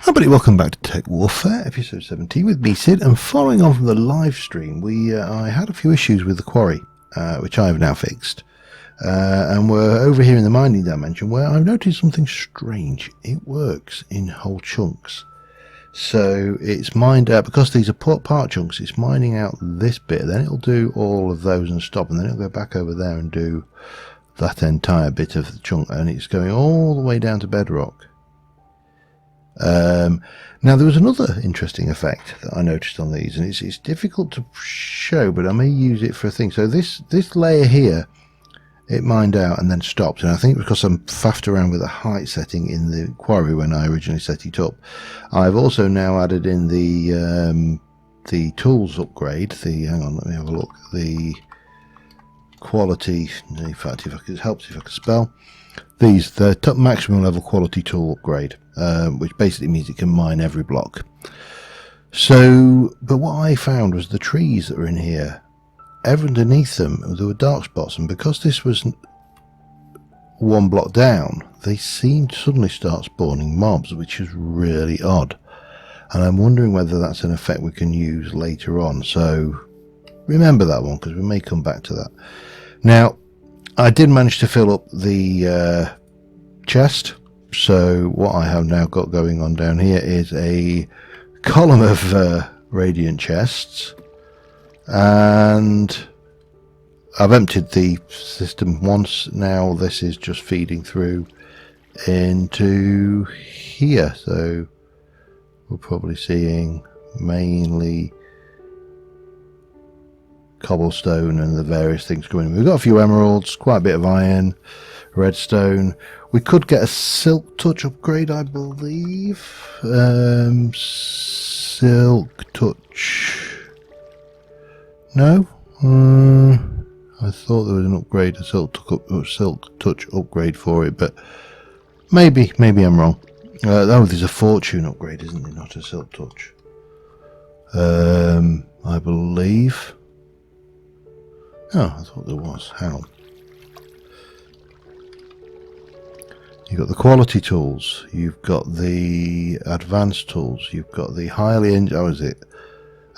Hi buddy, welcome back to TekWarfare, episode 17 with me, Sid, and following on from the live stream, I had a few issues with the quarry, which I have now fixed, and we're over here in the mining dimension where I've noticed something strange. It works in whole chunks, so it's mined out, because these are part chunks, it's mining out this bit, then it'll do all of those and stop, and then it'll go back over there and do that entire bit of the chunk, and it's going all the way down to bedrock. Now there was another interesting effect that I noticed on these, and it's difficult to show, but I may use it for a thing. So this layer here, it mined out and then stopped, and I think because I'm faffed around with the height setting in the quarry when I originally set it up. I've also now added in the tools upgrade. Hang on, let me have a look. The quality. In fact, if it helps if I can spell. The top maximum level quality tool upgrade, which basically means it can mine every block. So, but what I found was the trees that were in here, underneath them there were dark spots, and because this was one block down, they seemed to suddenly start spawning mobs, which is really odd. And I'm wondering whether that's an effect we can use later on. So remember that one, because we may come back to that. Now, I did manage to fill up the chest, so what I have now got going on down here is a column of radiant chests, and I've emptied the system once. Now this is just feeding through into here, so we're probably seeing mainly cobblestone and the various things going. We've got a few emeralds, quite a bit of iron, redstone. We could get a silk touch upgrade, I believe. Silk touch. No? I thought there was an upgrade, a silk touch upgrade for it, but maybe I'm wrong. Oh, there's a fortune upgrade, isn't there? Not a silk touch. I believe. Oh, I thought there was. Hang on. You've got the quality tools, you've got the advanced tools, you've got the highly how is it?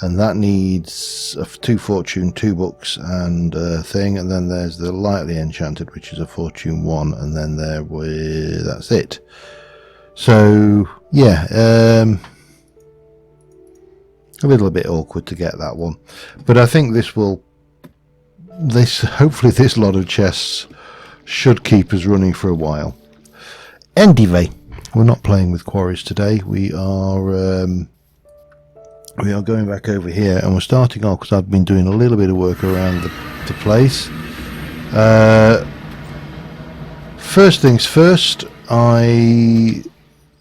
And that needs 2 fortune, 2 books and a thing, and then there's the lightly enchanted, which is a fortune 1, and then that's it. So yeah, a little bit awkward to get that one, but I think hopefully this lot of chests should keep us running for a while. Anyway, we're not playing with quarries today. We are going back over here, and we're starting off because I've been doing a little bit of work around the place. First things first, I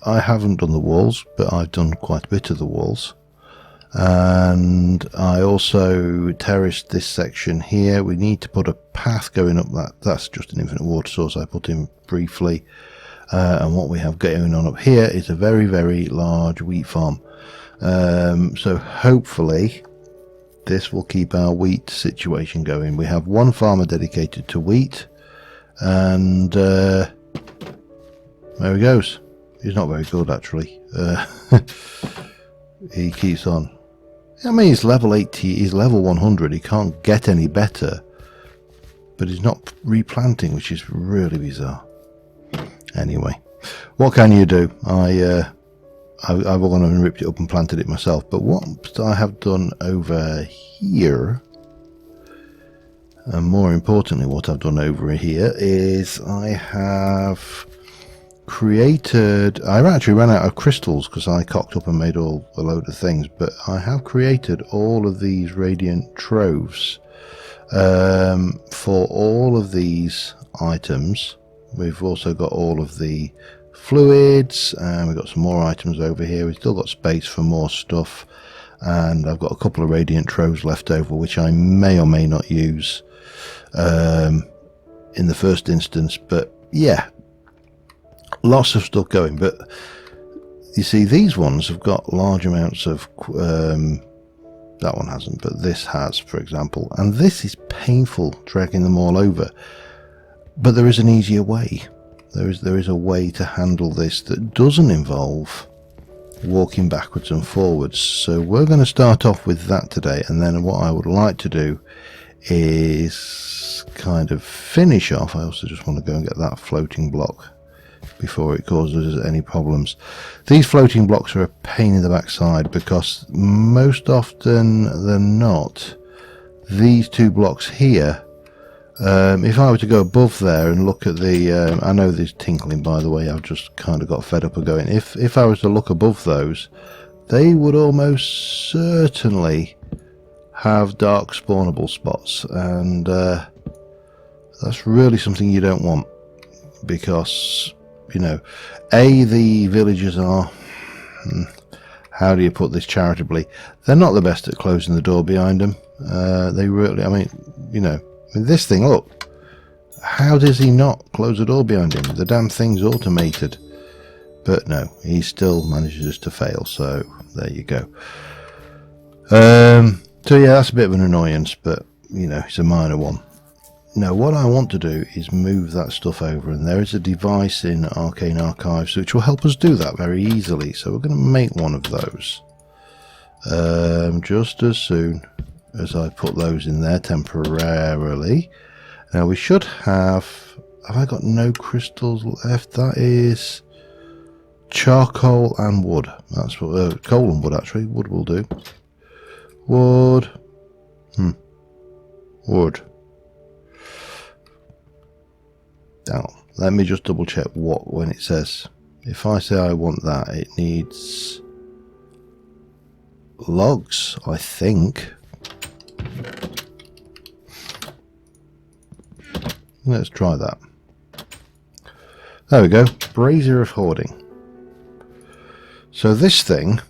haven't done the walls, but I've done quite a bit of the walls. And I also terraced this section here. We need to put a path going up that's just an infinite water source I put in briefly, and what we have going on up here is a very, very large wheat farm, so hopefully this will keep our wheat situation going. We have one farmer dedicated to wheat, and there he goes. He's not very good, actually. He keeps on. I mean, he's level 80, he's level 100, he can't get any better, but he's not replanting, which is really bizarre. Anyway, what can you do? I've gone and ripped it up and planted it myself, but what I have done over here, and more importantly what I've done over here, is I have created, I actually ran out of crystals because I cocked up and made a load of things, but I have created all of these radiant troves for all of these items. We've also got all of the fluids, and we've got some more items over here. We've still got space for more stuff, and I've got a couple of radiant troves left over, which I may or may not use in the first instance. But yeah, lots of stuff going. But you see, these ones have got large amounts of that one hasn't, but this has, for example, and this is painful dragging them all over, but there is an easier way. There is a way to handle this that doesn't involve walking backwards and forwards. So we're going to start off with that today, and then what I would like to do is kind of finish off. I also just want to go and get that floating block before it causes any problems. These floating blocks are a pain in the backside because most often than not, these two blocks here, if I were to go above there and look at the, I know there's tinkling by the way, I've just kind of got fed up of going, if I was to look above those, they would almost certainly have dark spawnable spots, and that's really something you don't want, because, you know, the villagers are, how do you put this charitably, they're not the best at closing the door behind them. They really, I mean, you know, this thing, look, how does he not close the door behind him? The damn thing's automated. But no, he still manages to fail, so there you go. So yeah, that's a bit of an annoyance, but you know, it's a minor one. Now what I want to do is move that stuff over, and there is a device in Arcane Archives which will help us do that very easily, so we're going to make one of those just as soon as I put those in there temporarily. Now we should have I got no crystals left? That is charcoal and wood. That's what coal and wood, actually. Wood will do. Wood. Wood. Now let me just double check what when it says. If I say I want that, it needs logs, I think. Let's try that. There we go. Brazier of Hoarding. So this thing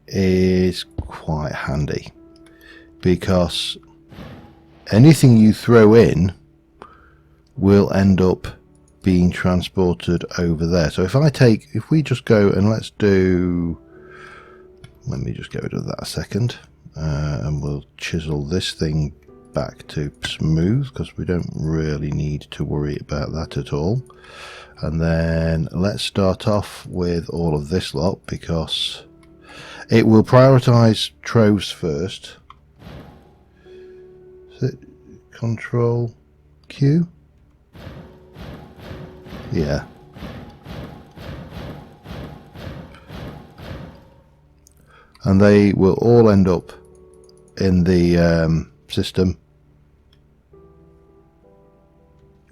is quite handy because anything you throw in will end up being transported over there. So if we just go and let me just get rid of that a second, and we'll chisel this thing back to smooth because we don't really need to worry about that at all. And then let's start off with all of this lot because it will prioritize troves first. Is it Control Q? Yeah. And they will all end up in the system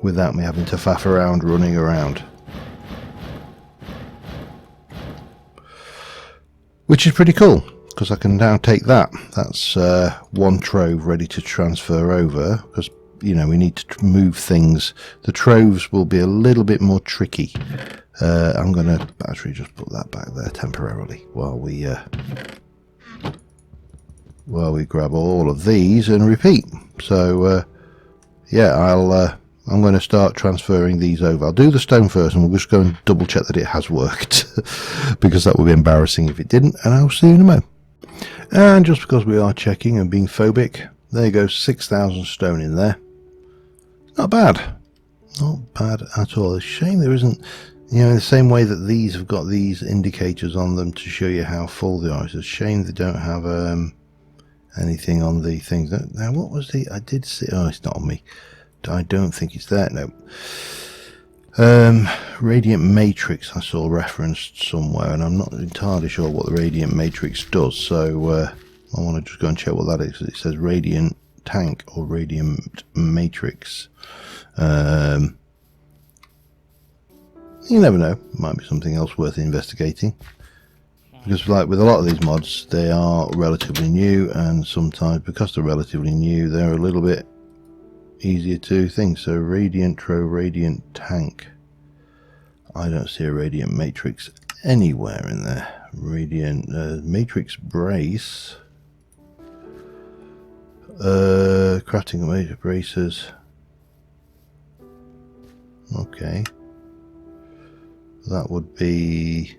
without me having to faff around running around, which is pretty cool because I can now take that's one trove ready to transfer over, because you know we need to move things. The troves will be a little bit more tricky. I'm gonna actually just put that back there temporarily while we grab all of these and repeat. So yeah, I'm going to start transferring these over. I'll do the stone first, and we'll just go and double check that it has worked because that would be embarrassing if it didn't, and I'll see you in a moment. And just because we are checking and being phobic, there you go, 6,000 stone in there. Not bad. Not bad at all. It's a shame there isn't, you know, in the same way that these have got these indicators on them to show you how full they are. It's a shame they don't have anything on the things. Now, what was I did see, oh, it's not on me. I don't think it's there, no. Radiant Matrix I saw referenced somewhere, and I'm not entirely sure what the Radiant Matrix does, so I want to just go and check what that is. It says Radiant Tank or Radiant Matrix. You never know, might be something else worth investigating, because like with a lot of these mods, they are relatively new, and sometimes because they're relatively new, they're a little bit easier to think. So Radiant Tank, I don't see a Radiant Matrix anywhere in there. Radiant Matrix Brace, crafting major braces. Okay, that would be,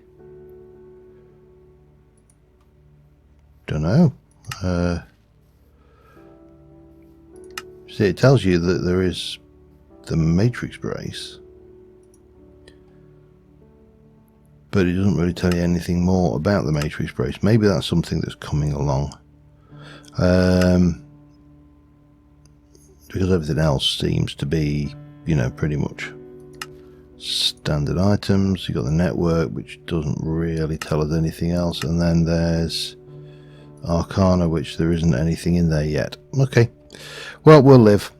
don't know. See, it tells you that there is the Matrix Brace. but it doesn't really tell you anything more about the matrix brace. Maybe that's something that's coming along, because everything else seems to be, you know, pretty much standard items. You've got the network, which doesn't really tell us anything else, and then there's Arcana, which there isn't anything in there yet. Okay, well, we'll live.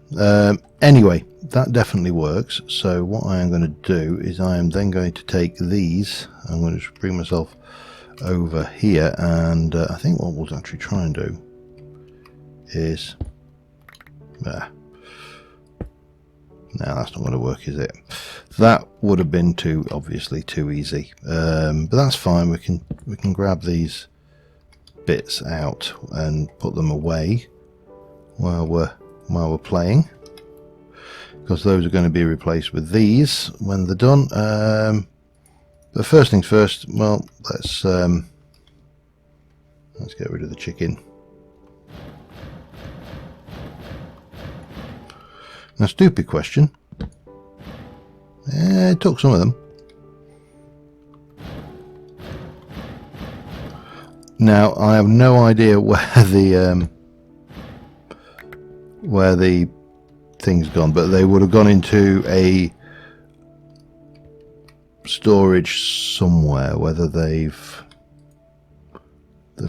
Anyway, that definitely works. So what I am going to do is I am then going to take these, I'm going to bring myself over here, and I think what we'll actually try and do is no, that's not going to work, is it? That would have been obviously too easy, but that's fine. We can grab these bits out and put them away while we're playing, because those are going to be replaced with these when they're done. But first things first, well, let's get rid of the chicken. Now, stupid question. It took some of them. Now, I have no idea where the thing's gone, but they would have gone into a storage somewhere. Whether they've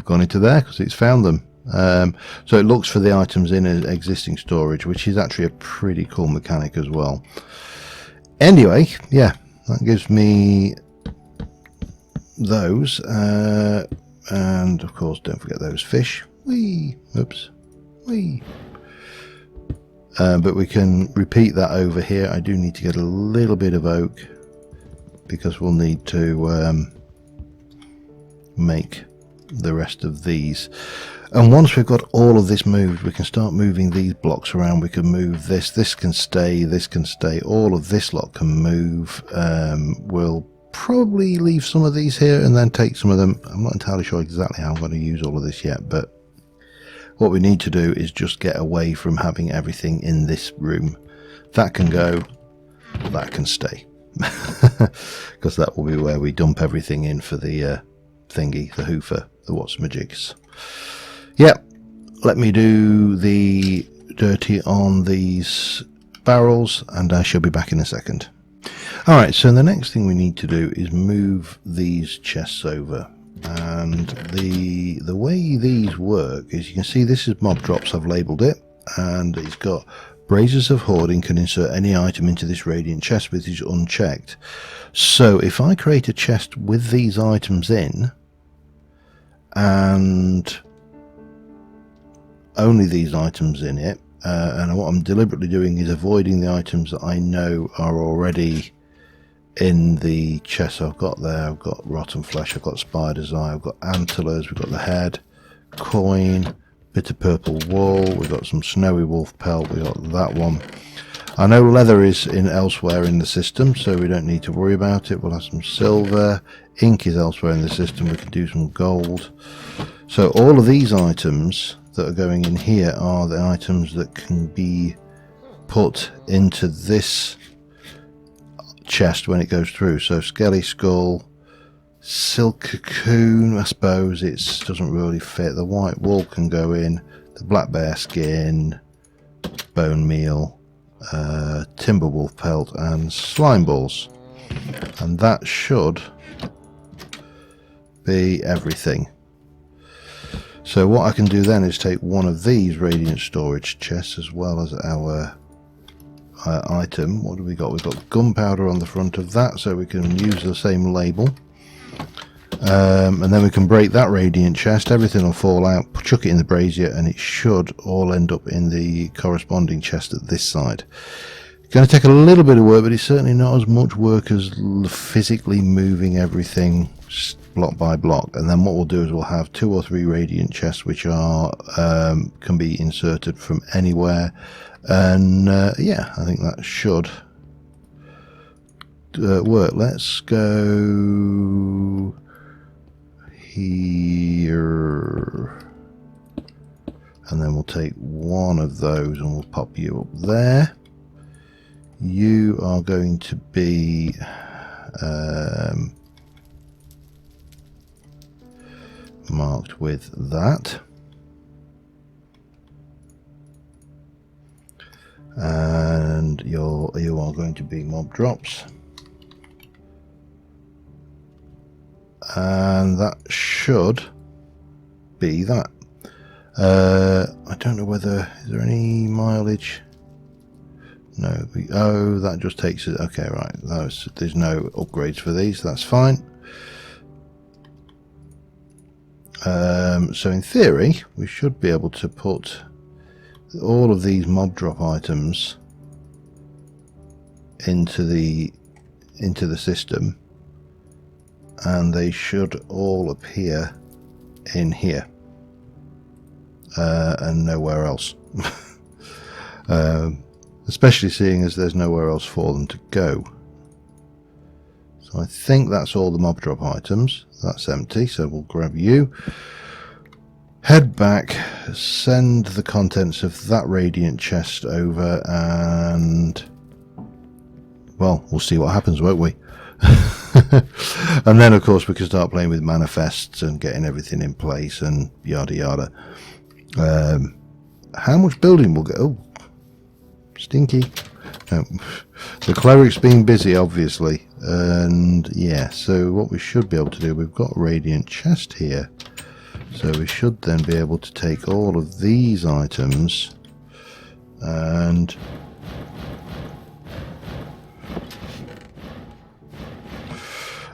gone into there because it's found them. So it looks for the items in an existing storage, which is actually a pretty cool mechanic as well. Anyway, yeah, that gives me those, and of course don't forget those fish. Whee! Oops. Whee! But we can repeat that over here. I do need to get a little bit of oak, because we'll need to make the rest of these. And once we've got all of this moved, we can start moving these blocks around. We can move this can stay, this can stay, all of this lot can move. We'll probably leave some of these here and then take some of them. I'm not entirely sure exactly how I'm going to use all of this yet, but what we need to do is just get away from having everything in this room. That can go, that can stay, because that will be where we dump everything in for the thingy, the hoofer, the what's-majigs. Yep, let me do the dirty on these barrels, and I shall be back in a second. Alright, so the next thing we need to do is move these chests over. And the way these work is, you can see this is mob drops. I've labelled it, and it's got Braziers of Hoarding can insert any item into this radiant chest which is unchecked. So if I create a chest with these items in, and only these items in it, and what I'm deliberately doing is avoiding the items that I know are already in the chest I've got there. I've got rotten flesh, I've got spider's eye, I've got antlers, we've got the head, coin, bit of purple wool, we've got some snowy wolf pelt, we've got that one. I know leather is in elsewhere in the system, so we don't need to worry about it. We'll have some silver. Ink is elsewhere in the system. We can do some gold. So all of these items that are going in here are the items that can be put into this chest when it goes through. So skelly skull, silk cocoon, I suppose it doesn't really fit. The white wool can go in. The black bear skin, bone meal, timber wolf pelt, and slime balls, and that should be everything. So what I can do then is take one of these radiant storage chests as well as our item. What do we got? We've got gunpowder on the front of that, so we can use the same label, and then we can break that radiant chest. Everything will fall out, chuck it in the brazier, and it should all end up in the corresponding chest at this side. It's going to take a little bit of work, but it's certainly not as much work as physically moving everything block by block. And then what we'll do is we'll have 2 or 3 radiant chests which are can be inserted from anywhere, and yeah, I think that should work. Let's go here, and then we'll take one of those and we'll pop you up there. You are going to be marked with that. And you are going to be mob drops. And that should be that. I don't know whether, is there any mileage? No. Oh, that just takes it. Okay, right. There's no upgrades for these. That's fine. So in theory, we should be able to put all of these mob drop items into the system, and they should all appear in here and nowhere else. Especially seeing as there's nowhere else for them to go. So I think that's all the mob drop items. That's empty, so we'll grab you, head back, send the contents of that radiant chest over, and well, we'll see what happens, won't we? And then of course we can start playing with manifests and getting everything in place and yada yada. How much building will go? Oh, stinky. No. The cleric's been busy, obviously, and yeah, so what we should be able to do, we've got a radiant chest here, so we should then be able to take all of these items and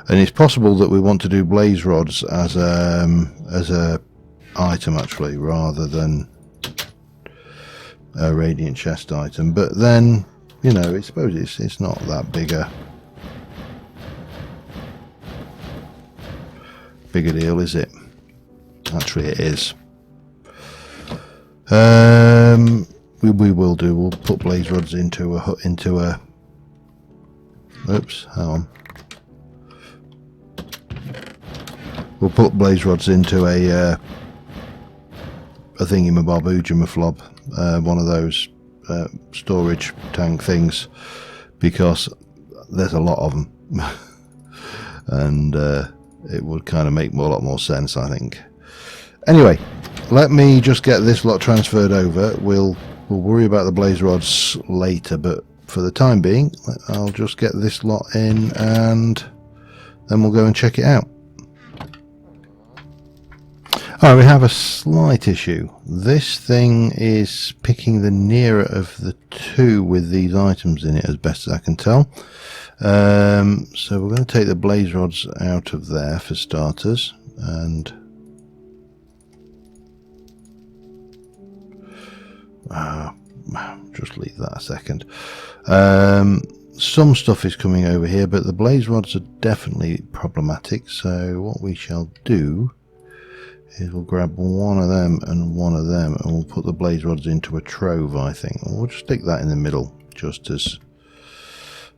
it's possible that we want to do blaze rods as a item actually, rather than a radiant chest item. But then, you know, I suppose it's not that big a deal, is it? Actually, it is. We will do. We'll put blaze rods into a. Oops, hang on. We'll put blaze rods into a thingamabob, oojamaflob, one of those storage tank things, because there's a lot of them, and it would kind of make a lot more sense, I think. Anyway, let me just get this lot transferred over. We'll worry about the blaze rods later, but for the time being, I'll just get this lot in, and then we'll go and check it out. Alright, we have a slight issue. This thing is picking the nearer of the two with these items in it, as best as I can tell. So we're going to take the blaze rods out of there for starters, and just leave that a second. Some stuff is coming over here, but the blaze rods are definitely problematic, so what we shall do is we'll grab one of them and one of them, and we'll put the blaze rods into a trove, I think. We'll just stick that in the middle, just as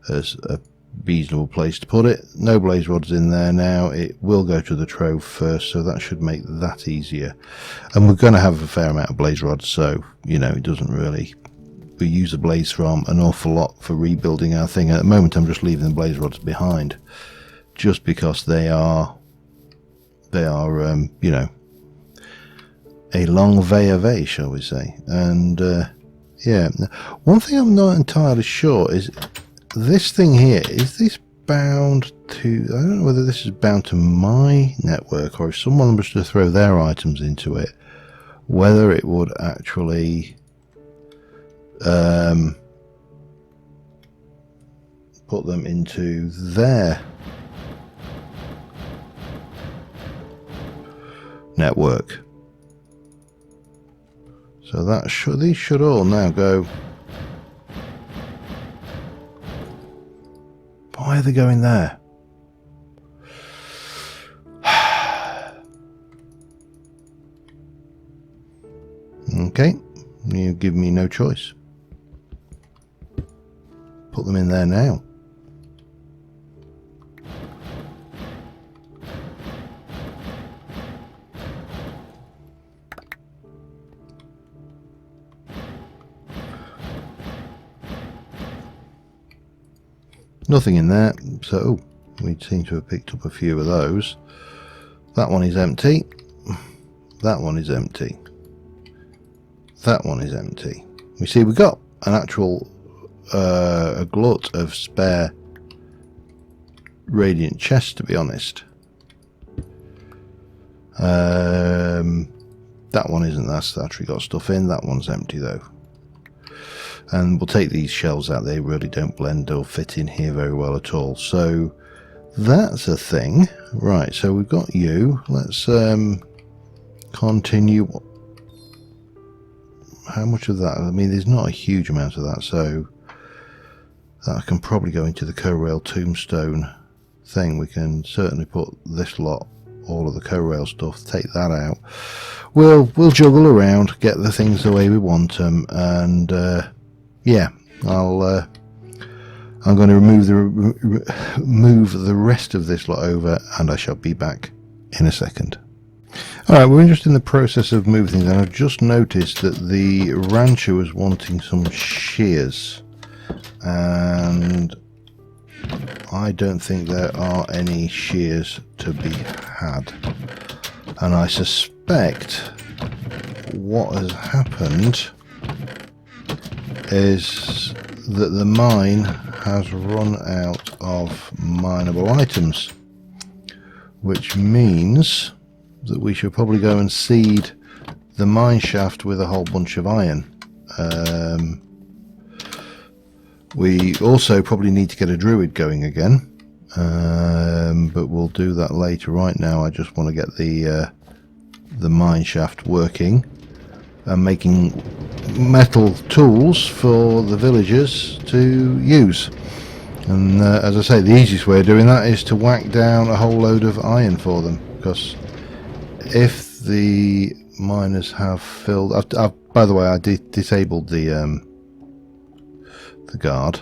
a reasonable place to put it. No blaze rods in there now. It will go to the trove first, so that should make that easier. And we're going to have a fair amount of blaze rods, so, you know, it doesn't really... We use the blaze from an awful lot for rebuilding our thing. At the moment, I'm just leaving the blaze rods behind, just because they are, you know, a long way, shall we say. And yeah, one thing I'm not entirely sure is this thing here, is this bound to, I don't know whether this is bound to my network, or if someone was to throw their items into it, whether it would actually put them into their network. So that these should all now go. Why are they going there? Okay, you give me no choice. Put them in there now. Nothing in there, so we seem to have picked up a few of those. That one is empty. That one is empty. That one is empty. We see we've got an actual a glut of spare radiant chests, to be honest. That one isn't. That's actually got stuff in. That one's empty though. And we'll take these shelves out. They really don't blend or fit in here very well at all. So that's a thing. Right, so we've got you. Let's continue. How much of that? I mean, there's not a huge amount of that, so that can probably go into the co-rail tombstone thing. We can certainly put this lot, all of the co-rail stuff, take that out. We'll juggle around, get the things the way we want them, and yeah, I'm going to move the rest of this lot over, and I shall be back in a second. Alright, we're just in the process of moving things, and I've just noticed that the rancher was wanting some shears, and I don't think there are any shears to be had. And I suspect what has happened is that the mine has run out of mineable items, which means that we should probably go and seed the mine shaft with a whole bunch of iron. We also probably need to get a druid going again, but we'll do that later. Right now I just want to get the mine shaft working and making metal tools for the villagers to use. And as I say, the easiest way of doing that is to whack down a whole load of iron for them, because if the miners have filled... by the way, I disabled the guard.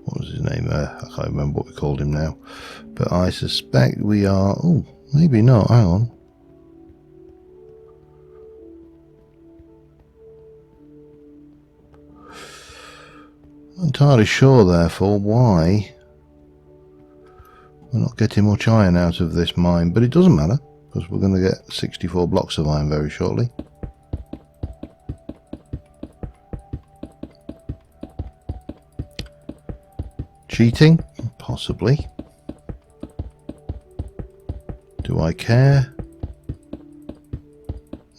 What was his name? I can't remember what we called him now. But I suspect we are... Oh, maybe not. Hang on. I'm not entirely sure, therefore, why we're not getting much iron out of this mine. But it doesn't matter, because we're going to get 64 blocks of iron very shortly. Cheating? Possibly. Do I care?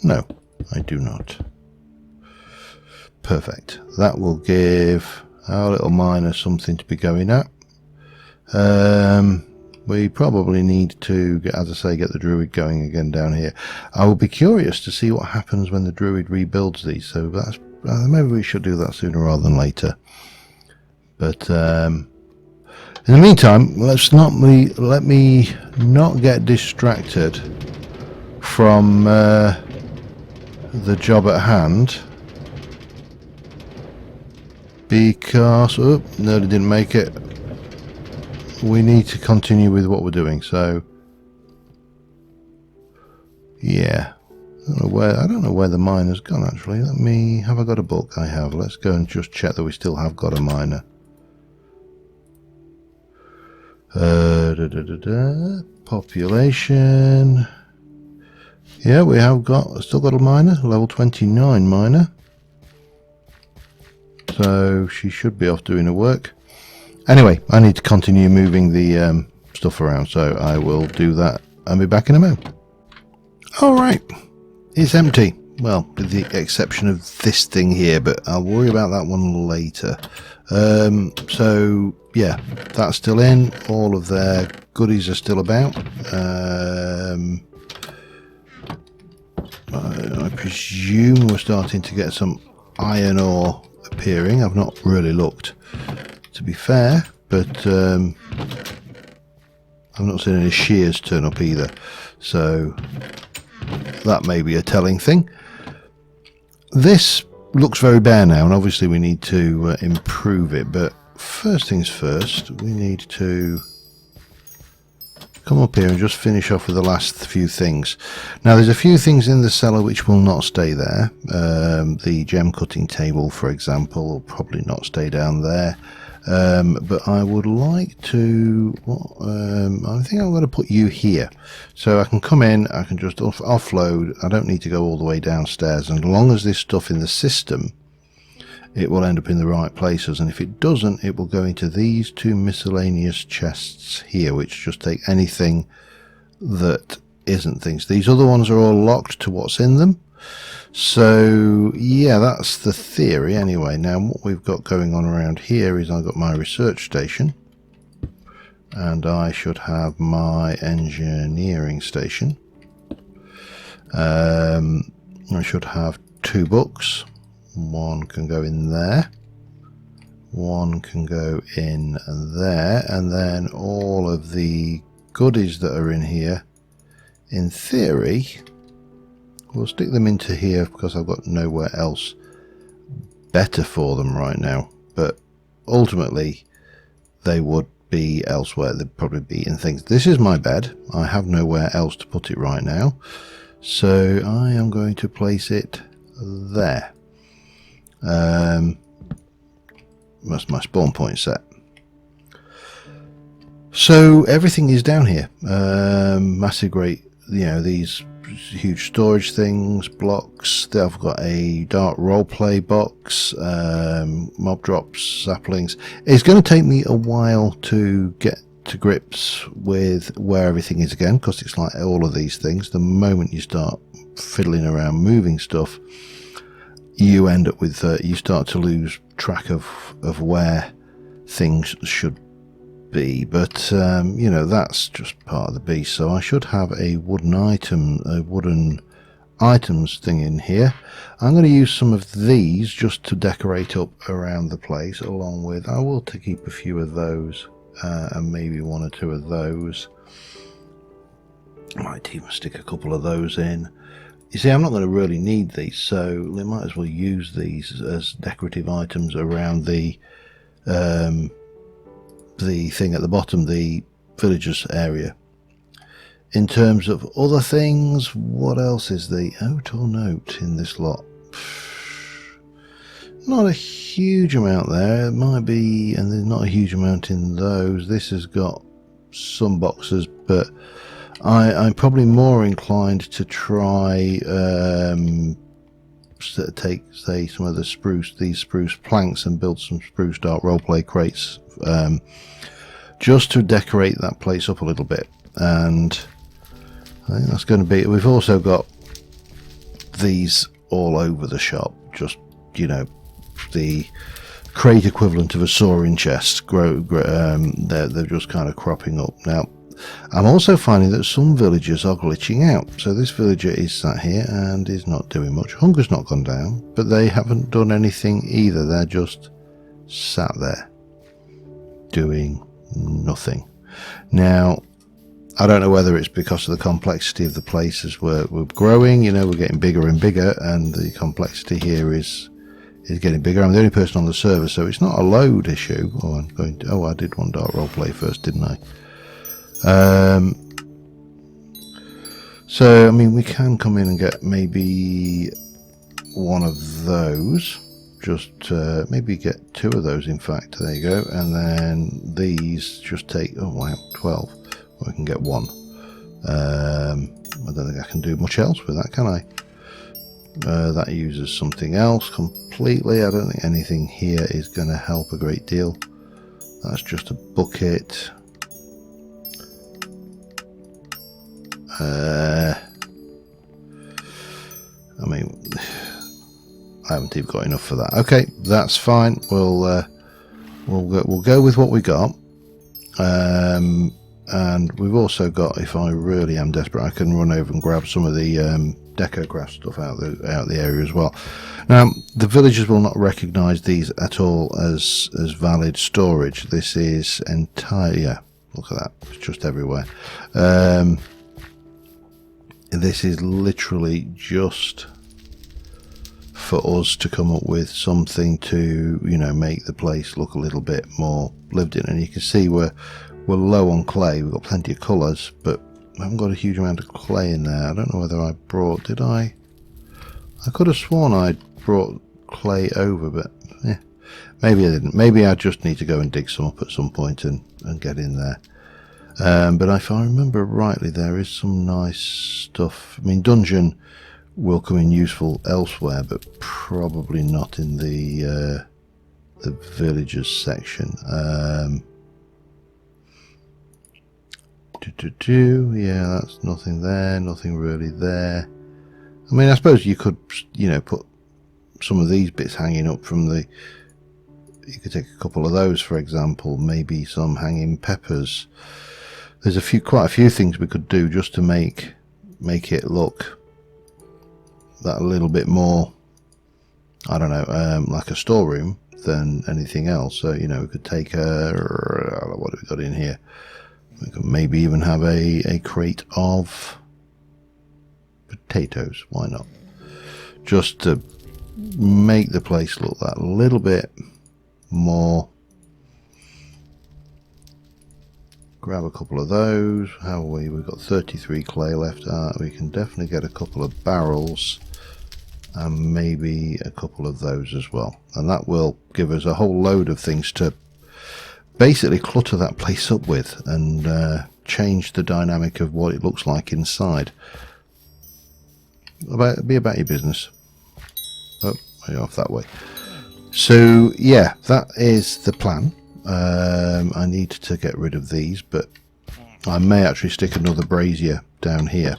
No, I do not. Perfect. That will give our little miner something to be going at. We probably need to, as I say, get the druid going again down here. I will be curious to see what happens when the druid rebuilds these. So that's maybe we should do that sooner rather than later. But in the meantime, let me not get distracted from the job at hand, because no, they didn't make it. We need to continue with what we're doing. So yeah, I don't know where the miner's gone actually. Have I got a book? I have. Let's go and just check that we still have got a miner. Population. Yeah, we have still got a miner, level 29 miner. So she should be off doing her work. Anyway, I need to continue moving the stuff around, so I will do that and be back in a moment. Alright, it's empty. Well, with the exception of this thing here, but I'll worry about that one later. So yeah, that's still in. All of their goodies are still about. I presume we're starting to get some iron ore appearing. I've not really looked, to be fair, but I've not seen any shears turn up either, so that may be a telling thing. This looks very bare now, and obviously we need to improve it, but first things first, we need to come up here and just finish off with the last few things. Now there's a few things in the cellar which will not stay there. The gem cutting table, for example, will probably not stay down there. But I would like to, I think I'm going to put you here. So I can come in, I can just offload, I don't need to go all the way downstairs. And as long as this stuff in the system, it will end up in the right places. And if it doesn't, it will go into these two miscellaneous chests here, which just take anything that isn't things. These other ones are all locked to what's in them. So yeah, that's the theory anyway. Now what we've got going on around here is I've got my research station, and I should have my engineering station. I should have 2 books. One can go in there, one can go in there, and then all of the goodies that are in here, in theory, we'll stick them into here because I've got nowhere else better for them right now. But ultimately, they would be elsewhere. They'd probably be in things. This is my bed. I have nowhere else to put it right now. So I am going to place it there. That's my spawn point set. So everything is down here. Massive, great, you know, these huge storage things, blocks. I've got a dark roleplay box, mob drops, saplings. It's going to take me a while to get to grips with where everything is again, because it's like all of these things. The moment you start fiddling around moving stuff, you end up with you start to lose track of where things should be. But you know, that's just part of the beast. So I should have a wooden items thing in here. I'm going to use some of these just to decorate up around the place, along with, I will to keep a few of those, and maybe 1 or 2 of those. I might even stick a couple of those in. You see, I'm not going to really need these, so we might as well use these as decorative items around the thing at the bottom, the villagers area. In terms of other things, what else is the out or note in this lot? Not a huge amount there. It might be, and there's not a huge amount in those. This has got some boxes, but I'm probably more inclined to try take, say, some of the these spruce planks and build some spruce dark roleplay crates, just to decorate that place up a little bit. And I think that's going to be. We've also got these all over the shop, just, you know, the crate equivalent of a soaring chest. They're just kind of cropping up now. I'm also finding that some villagers are glitching out. So this villager is sat here and is not doing much. Hunger's not gone down, but they haven't done anything either. They're just sat there doing nothing. Now, I don't know whether it's because of the complexity of the place as we're growing. You know, we're getting bigger and bigger, and the complexity here is getting bigger. I'm the only person on the server, so it's not a load issue. Oh, I did one dark roleplay first, didn't I? So I mean, we can come in and get maybe 1 of those, just maybe get 2 of those, in fact. There you go. And then these just take, oh wow, 12. Well, I can get 1. I don't think I can do much else with that, can I? That uses something else completely. I don't think anything here is going to help a great deal. That's just a bucket. I mean, I haven't even got enough for that. Okay, that's fine. We'll go with what we got. And we've also got, if I really am desperate, I can run over and grab some of the decocraft stuff out the area as well. Now, the villagers will not recognise these at all as valid storage. This is entirely, yeah, look at that, it's just everywhere. This is literally just for us to come up with something to, you know, make the place look a little bit more lived in. And you can see we're low on clay. We've got plenty of colours, but I haven't got a huge amount of clay in there. I don't know whether I brought, did I? I could have sworn I brought clay over, but yeah. Maybe I didn't. Maybe I just need to go and dig some up at some point and get in there. But if I remember rightly, there is some nice stuff. I mean, dungeon will come in useful elsewhere, but probably not in the villagers section. Yeah, that's nothing there, nothing really there. I mean, I suppose you could, you know, put some of these bits hanging up from the... You could take a couple of those, for example, maybe some hanging peppers. There's quite a few things we could do just to make it look that a little bit more, I don't know, like a storeroom than anything else. So, you know, we could take what have we got in here? We could maybe even have a crate of potatoes. Why not? Just to make the place look that little bit more. Grab a couple of those. How are we? We've got 33 clay left. We can definitely get a couple of barrels and maybe a couple of those as well. And that will give us a whole load of things to basically clutter that place up with and change the dynamic of what it looks like inside. Be about your business. Oh, way off that way. So yeah, that is the plan. I need to get rid of these, but I may actually stick another brazier down here.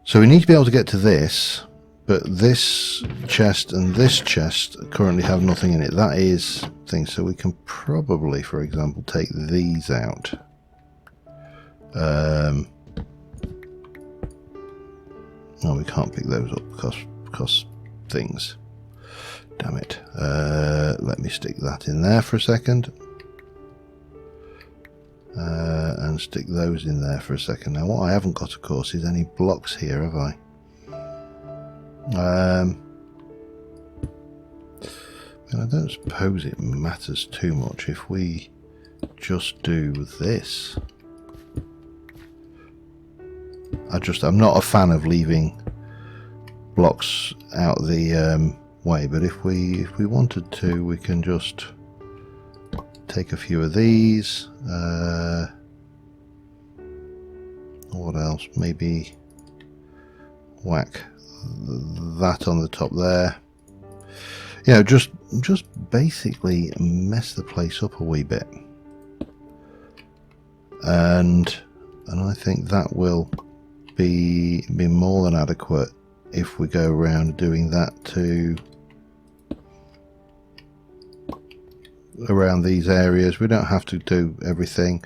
So we need to be able to get to this, but this chest and this chest currently have nothing in it. That is things, so we can probably, for example, take these out. Oh, we can't pick those up because things. Damn it. Let me stick that in there for a second. And stick those in there for a second. Now, what I haven't got, of course, is any blocks here, have I? And I don't suppose it matters too much if we just do this. I'm not a fan of leaving blocks out the way, but if we wanted to, we can just take a few of these. What else? Maybe whack that on the top there. You know, just basically mess the place up a wee bit, and I think that will be more than adequate if we go around doing that to around these areas. We don't have to do everything.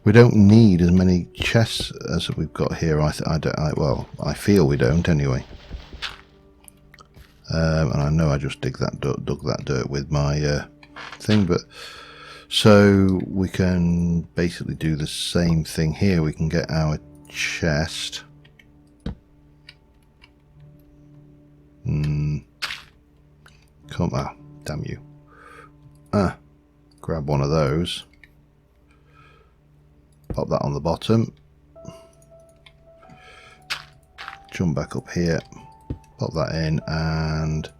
We don't need as many chests as we've got here. Well, I feel we don't anyway. And I know I just dug that dirt with my thing, but so we can basically do the same thing here. We can get our chest. Come on, damn you. Grab one of those. Pop that on the bottom. Jump back up here. Pop that in and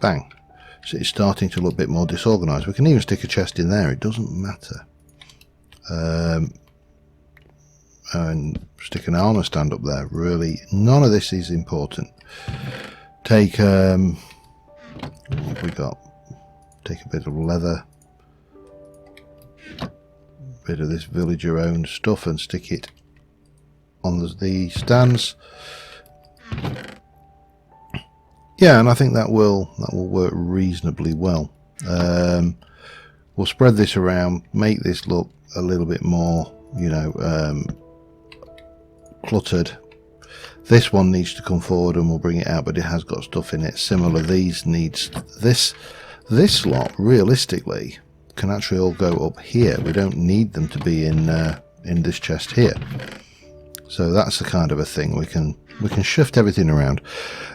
bang. So it's starting to look a bit more disorganized. We can even stick a chest in there, it doesn't matter. And stick an armor stand up there. Really, none of this is important. Take what have we got? Take a bit of leather, bit of this villager owned stuff, and stick it on the stands. Yeah, and I think that will work reasonably well. We'll spread this around, make this look a little bit more, you know, cluttered. This one needs to come forward and we'll bring it out, but it has got stuff in it. Similar, these needs this lot realistically can actually all go up here. We don't need them to be in this chest here. So that's the kind of a thing we can shift everything around.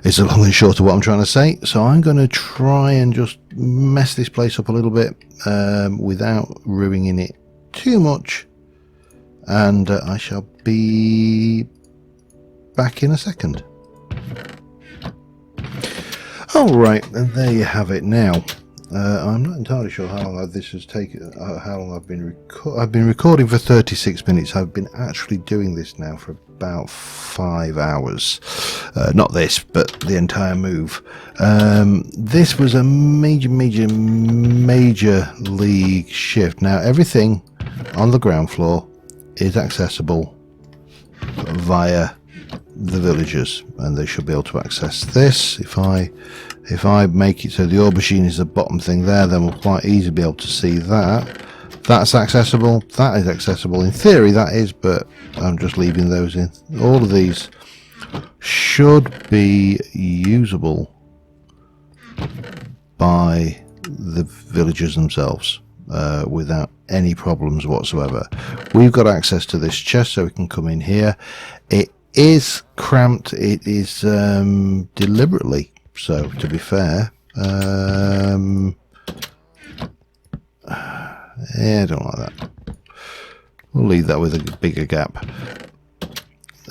It's a long and short of what I'm trying to say. So I'm going to try and just mess this place up a little bit without ruining it too much, and I shall be back in a second. Alright, and there you have it now. I'm not entirely sure how long this has taken, how long I've been recording for 36 minutes. I've been actually doing this now for about 5 hours. Not this, but the entire move. This was a major league shift. Now everything on the ground floor is accessible via the villagers, and they should be able to access this. If I make it so the aubergine is the bottom thing there, then we'll quite easily be able to see that. That's accessible. That is accessible. In theory that is, but I'm just leaving those in. All of these should be usable by the villagers themselves without any problems whatsoever. We've got access to this chest, so we can come in here. It is cramped. It is deliberately so, to be fair. Yeah, I don't like that. We'll leave that with a bigger gap.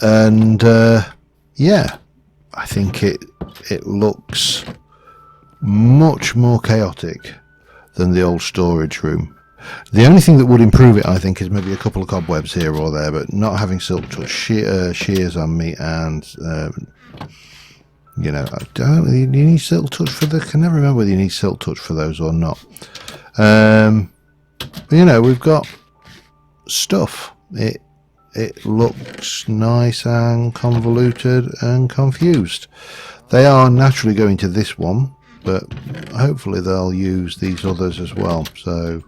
And yeah, I think it looks much more chaotic than the old storage room. The only thing that would improve it, I think, is maybe a couple of cobwebs here or there, but not having silk touch shears on me, and you know, you need silk touch for the. I can never remember whether you need silk touch for those or not. But you know, we've got stuff. It looks nice and convoluted and confused. They are naturally going to this one, but hopefully they'll use these others as well. So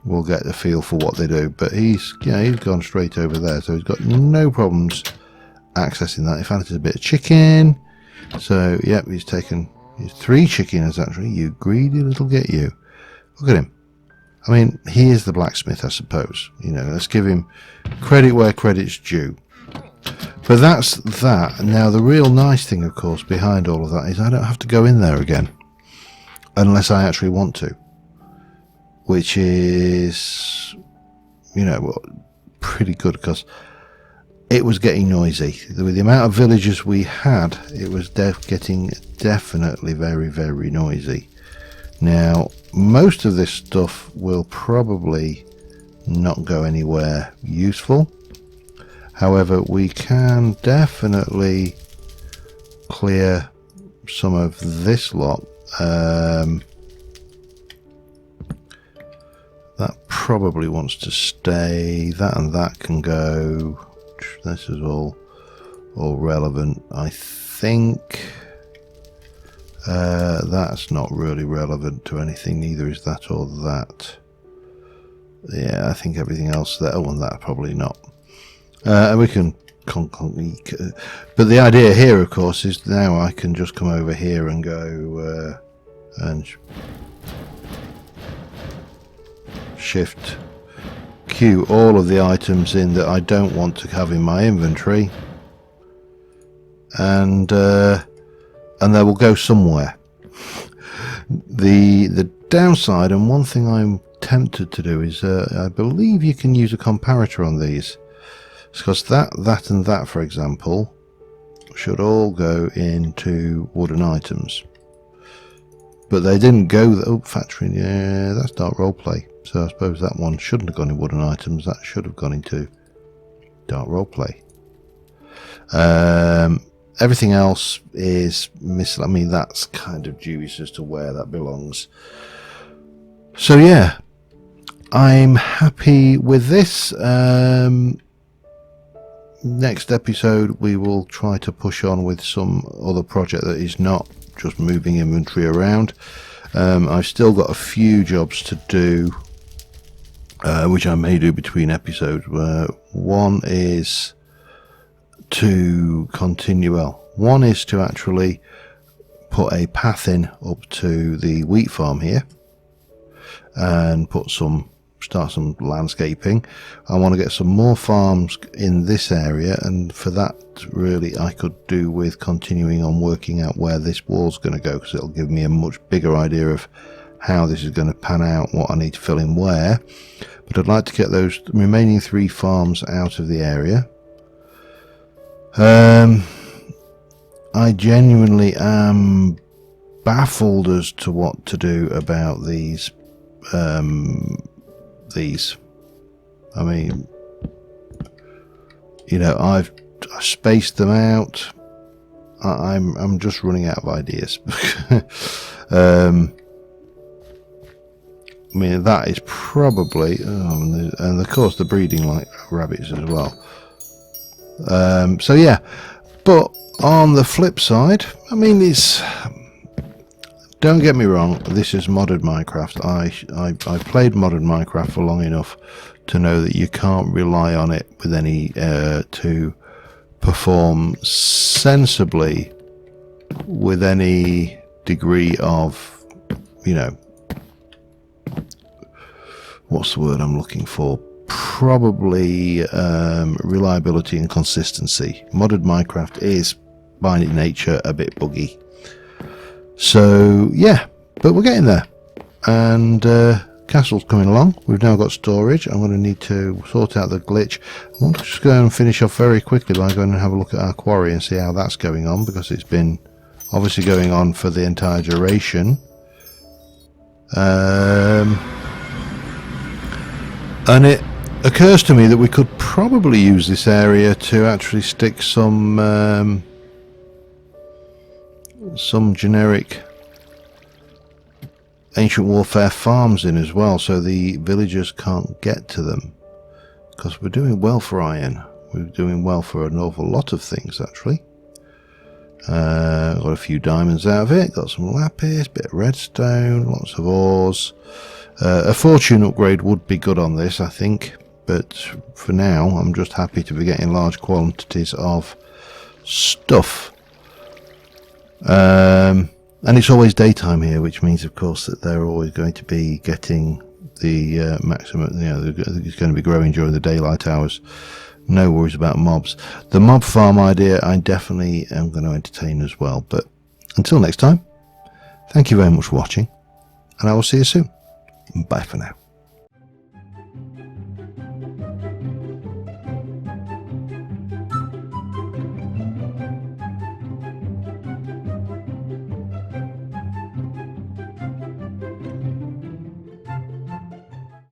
we'll get the feel for what they do. But he's gone straight over there, so he's got no problems accessing that. He fancies a bit of chicken, so yep, he's taken his 3 chickens actually. You greedy little get you. Look at him. I mean, he is the blacksmith, I suppose. You know, let's give him credit where credit's due. But that's that. Now the real nice thing, of course, behind all of that is I don't have to go in there again unless I actually want to, which is, you know, pretty good, because it was getting noisy. With the amount of villagers we had, it was getting definitely very noisy. Now, most of this stuff will probably not go anywhere useful. However, we can definitely clear some of this lot. That probably wants to stay. That and that can go. This is all relevant, I think. That's not really relevant to anything, neither is that or that. Yeah, I think everything else there. Oh, and that probably not. And we can but the idea here, of course, is now I can just come over here and go and shift Q all of the items in that I don't want to have in my inventory, and they will go somewhere. The downside, and one thing I'm tempted to do, is I believe you can use a comparator on these, because that and that, for example, should all go into wooden items, but they didn't go. Oh, factory, yeah, that's dark roleplay. So I suppose that one shouldn't have gone in wooden items. That should have gone into dark roleplay. Everything else is I mean, that's kind of dubious as to where that belongs. So yeah, I'm happy with this. Next episode we will try to push on with some other project that is not just moving inventory around. I've still got a few jobs to do, which I may do between episodes. One is to continue, one is to actually put a path in up to the wheat farm here and start some landscaping. I want to get some more farms in this area, and for that really I could do with continuing on working out where this wall's going to go, because it'll give me a much bigger idea of how this is going to pan out, what I need to fill in where. But I'd like to get those remaining 3 farms out of the area. I genuinely am baffled as to what to do about these. I mean, you know, I've spaced them out. I'm just running out of ideas. I mean, that is probably, and of course they're breeding like rabbits as well. So yeah, but on the flip side, I mean, don't get me wrong, this is modded Minecraft. I played modded Minecraft for long enough to know that you can't rely on it with any to perform sensibly with any degree of, you know, what's the word I'm looking for? Probably reliability and consistency. Modded Minecraft is by nature a bit buggy. So yeah, but we're getting there, and castle's coming along. We've now got storage. I'm going to need to sort out the glitch. I want to just go and finish off very quickly by going and have a look at our quarry and see how that's going on, because it's been obviously going on for the entire duration. And it occurs to me that we could probably use this area to actually stick some generic ancient warfare farms in as well, so the villagers can't get to them, because we're doing well for iron. We're doing well for an awful lot of things, actually. Got a few diamonds out of it, got some lapis, bit of redstone, lots of ores. A fortune upgrade would be good on this, I think, but for now I'm just happy to be getting large quantities of stuff. And it's always daytime here, which means of course that they're always going to be getting the maximum, you know, it's going to be growing during the daylight hours. No worries about mobs. The mob farm idea I definitely am going to entertain as well. But until next time, thank you very much for watching, and I will see you soon. Bye for now.